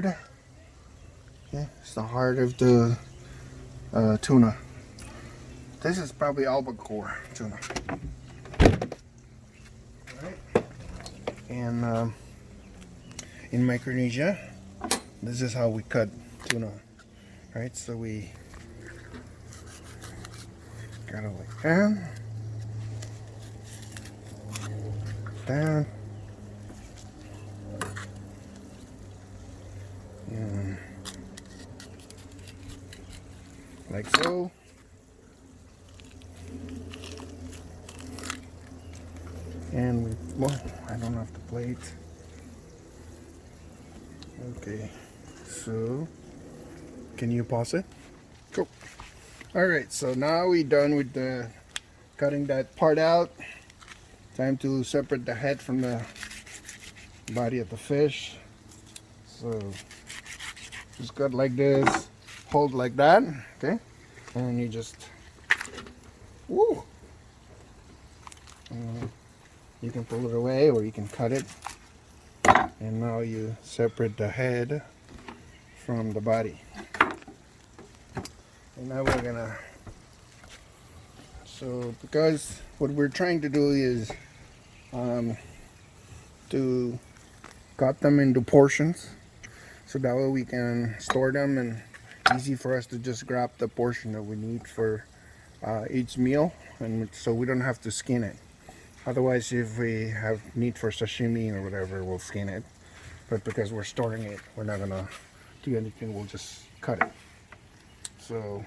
heart. Okay, it's the heart of the tuna. This is probably albacore tuna. Right. And in Micronesia, this is how we cut tuna. Right, so we got it like that, down, and like so. And we, well, I don't have the plate. Okay, so can you pause it? Cool. Alright, so now we're done with the cutting that part out. Time to separate the head from the body of the fish. So just cut like this, hold like that, okay? And you just, woo! And you can pull it away or you can cut it. And now you separate the head from the body. And now we're gonna, so because what we're trying to do is to cut them into portions, so that way we can store them and easy for us to just grab the portion that we need for each meal, and so we don't have to skin it. Otherwise, if we have need for sashimi or whatever, we'll skin it. But because we're storing it, we're not gonna do anything, we'll just cut it. So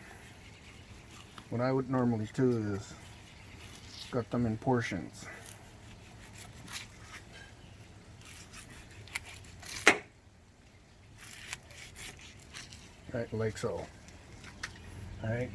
what I would normally do is cut them in portions. Right, like so. Alright.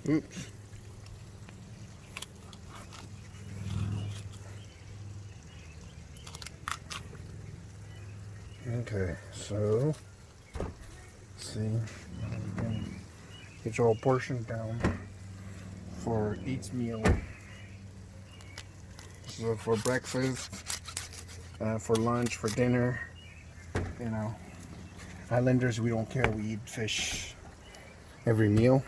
Oops. Okay, so let's see. Get your portion down for each meal. So for breakfast, for lunch, for dinner, you know, islanders, we don't care. We eat fish every meal.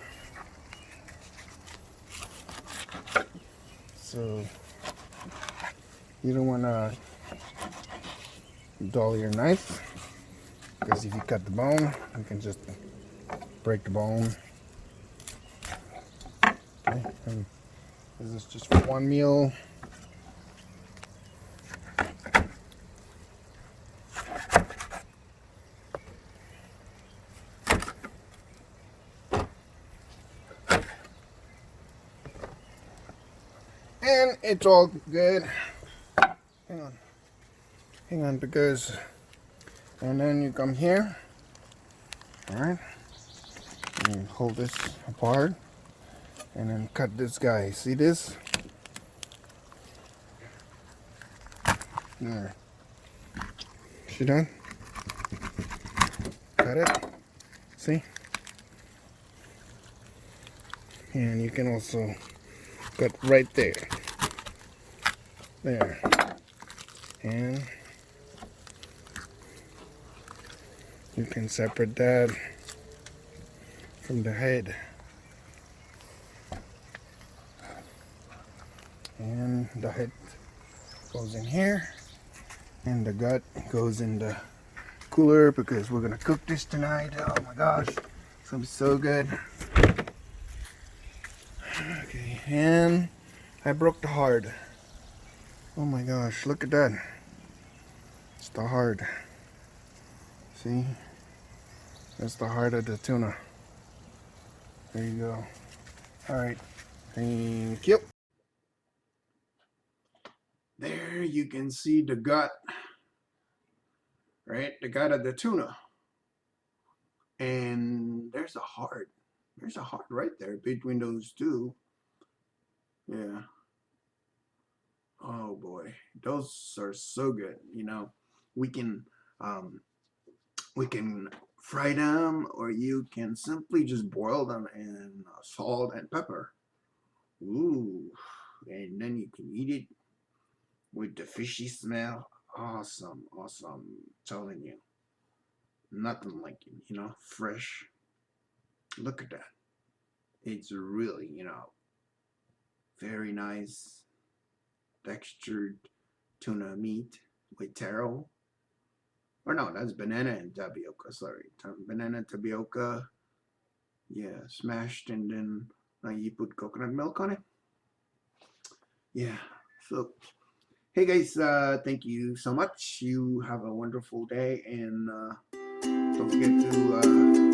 So you don't want to dull your knife, because if you cut the bone, you can just break the bone. Okay, and this is just for one meal. And it's all good. Hang on, because, and then you come here, all right, and hold this apart, and then cut this guy. See this? There. See that? Cut it. See? And you can also cut right there. There. And you can separate that from the head. And the head goes in here, and the gut goes in the cooler, because we're gonna cook this tonight. Oh my gosh, it's gonna be so good. Okay, and I broke the heart. Oh my gosh, look at that. It's the heart. See? That's the heart of the tuna. There you go. Alright, thank you. There you can see the gut, right? The gut of the tuna. And there's a heart. There's a heart right there between those two. Yeah. Oh boy, those are so good. You know, we can um, we can fry them, or you can simply just boil them in salt and pepper. Ooh, and then you can eat it with the fishy smell. Awesome, awesome. Telling you, nothing like it. Fresh. Look at that. It's really, very nice textured tuna meat with taro. Or no, that's banana and tapioca. Sorry, banana and tapioca. Yeah, smashed, and then you put coconut milk on it. Yeah. So, hey guys, thank you so much. You have a wonderful day, and don't forget to